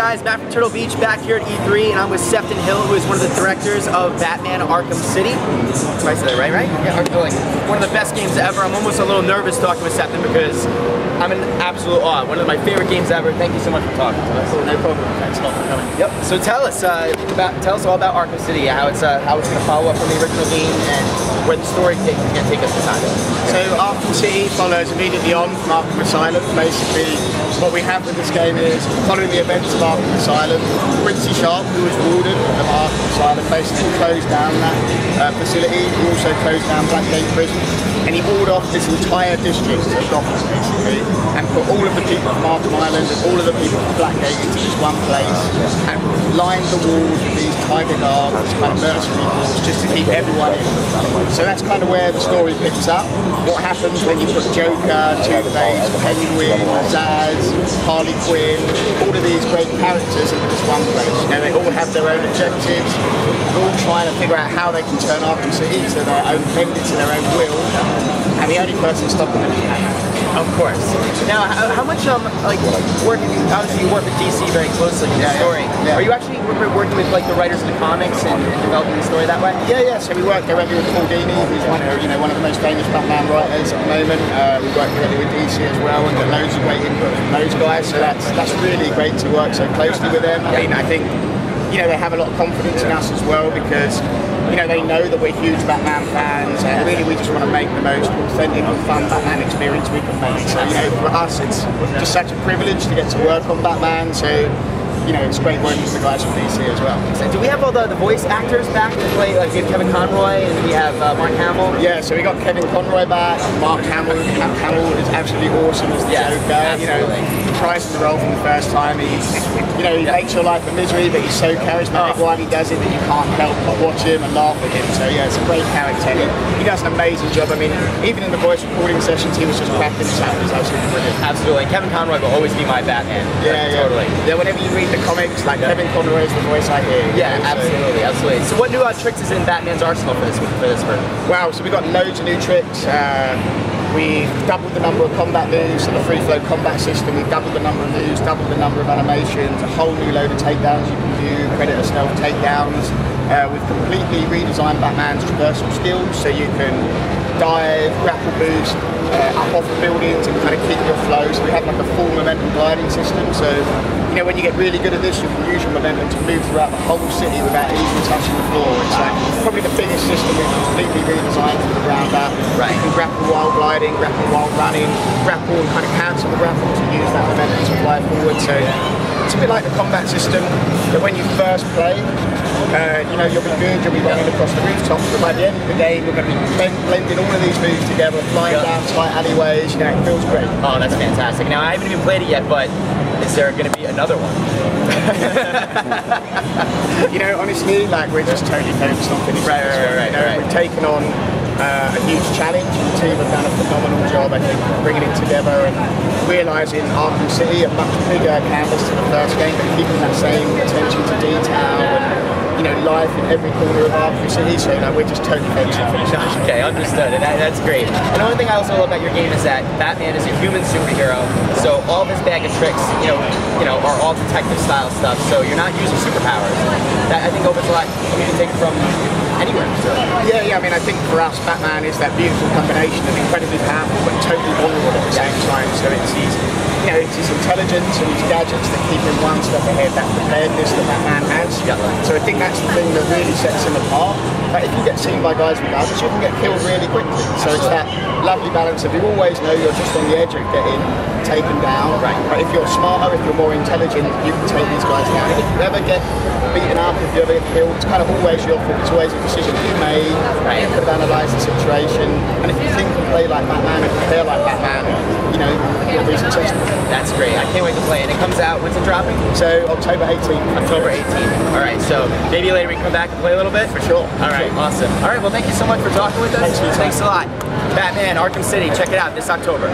guys, back from Turtle Beach, back here at E3, and I'm with Sefton Hill, who is one of the directors of Batman Arkham City. I said that right? Yeah, like one of the best games ever. I'm almost a little nervous talking with Sefton because I'm in absolute awe. One of my favorite games ever. Thank you so much for talking to us. No problem. Thanks a lot for coming. Yep. So tell us all about Arkham City, how it's going to follow up from the original game, and where the story can take us this time. So Arkham City follows immediately on from Arkham Asylum. Basically, what we have with this game is following the events of Arkham Asylum, Quincy Sharp, who was warden of Arkham Asylum, basically closed down that facility. He also closed down Blackgate Prison, and he walled off this entire district of Gotham, basically, and put all of the people from Arkham Island and all of the people from Blackgate into this one place, and lined the walls with these tiger guards, this kind of mercenary force, just to keep everyone in. So that's kind of where the story picks up. What happens when you put Joker, Two-Face, Penguin, Zaz, Harley Quinn, all of these great characters into this one place. You know, they all have their own objectives. They're all trying to figure out how they can turn Arkham City to their own bending to their own will. And the only person stopping them is Batman. Of course. Now, how much working? Obviously, you work with DC very closely in the story. Yeah. Are you actually working with like the writers of the comics and developing the story that way? Yeah. So we work directly with Paul Dini, who's one of the most famous Batman writers at the moment. We work directly with DC as well, and get loads of great input from those guys. So that's really great to work so closely with them. I mean, I think they have a lot of confidence in us as well because they know that we're huge Batman fans, and really we just want to make the most authentic and fun Batman experience we can make. So for us, it's just such a privilege to get to work on Batman. So it's great working with the guys from DC as well. So do we have all the voice actors back to play? Like we have Kevin Conroy and we have Mark Hamill. Yeah, so we got Kevin Conroy back. Mark Hamill. Hamill is absolutely awesome as the Joker. Absolutely. He tries the role from the first time. He makes your life a misery, but he's so charismatic while he does it that you can't help but watch him and laugh at him. So yeah, it's a great character. He does an amazing job. I mean, even in the voice recording sessions, he was just cracking us up. It was absolutely brilliant. Absolutely. Kevin Conroy will always be my Batman. Yeah, totally. Yeah, whenever you read the comics, like Kevin Conroy is the voice I hear. Yeah, absolutely. So what new tricks is in Batman's arsenal for this version? Wow, so we've got loads of new tricks. We've doubled the number of combat moves, so the free flow combat system. We've doubled the number of moves, doubled the number of animations, a whole new load of takedowns you can do, Predator stealth takedowns. We've completely redesigned Batman's traversal skills, so you can dive, grapple boost, up off the buildings and kind of keep your flow. So we have like a full momentum gliding system. So when you get really good at this, you can use your momentum to move throughout the whole city without even touching the floor. It's like probably the biggest system we've completely redesigned from the ground up. Right. You can grapple while gliding, grapple while running, grapple and kind of cancel the grapple to use that momentum to fly forward. So it's a bit like the combat system that when you first play, you'll be good, you'll be running across the rooftops, but by the end of the game, we're going to be blending all of these moves together, flying down tight alleyways. It feels great. Oh, that's fantastic. Now, I haven't even played it yet, but is there going to be another one? Honestly, we're just totally focused on finishing. Right. We've taken on a huge challenge, and the team have done a phenomenal job, I think, bringing it together and realising Arkham City, a much bigger canvas to the first game, but keeping that same attention to detail and life in every corner of Arkham City. So we're just totally focused on finishing. Okay, understood. And that's great. And the only thing I also love about your game is that Batman is a human superhero, so all of his bag of tricks, are all detective style stuff. So you're not using superpowers. That I think opens a lot. You can take it from anywhere. Yeah. I mean, I think for us, Batman is that beautiful combination of incredibly powerful but totally vulnerable at the same time. So it's his intelligence and his gadgets that keep him one step ahead, that preparedness that Batman has. So I think that's the thing that really sets him apart. If you get seen by guys with guns, you can get killed really quickly. So it's that lovely balance of you always know you're just on the edge of getting taken down. Right. But if you're smarter, if you're more intelligent, you can take these guys down. And if you ever get beaten up, if you ever get killed, it's kind of always your fault. It's always a decision you made. You could have analysed the situation. And if you think and play like Batman and prepare like Batman, you'll be successful. That's great. I can't wait to play it. It comes out, when's it dropping? So October 18th. October 18th. All right, so maybe later we can come back and play a little bit? For sure. All right, awesome. All right, well, thank you so much for talking with us. Thanks a lot. Batman, Arkham City, check it out this October.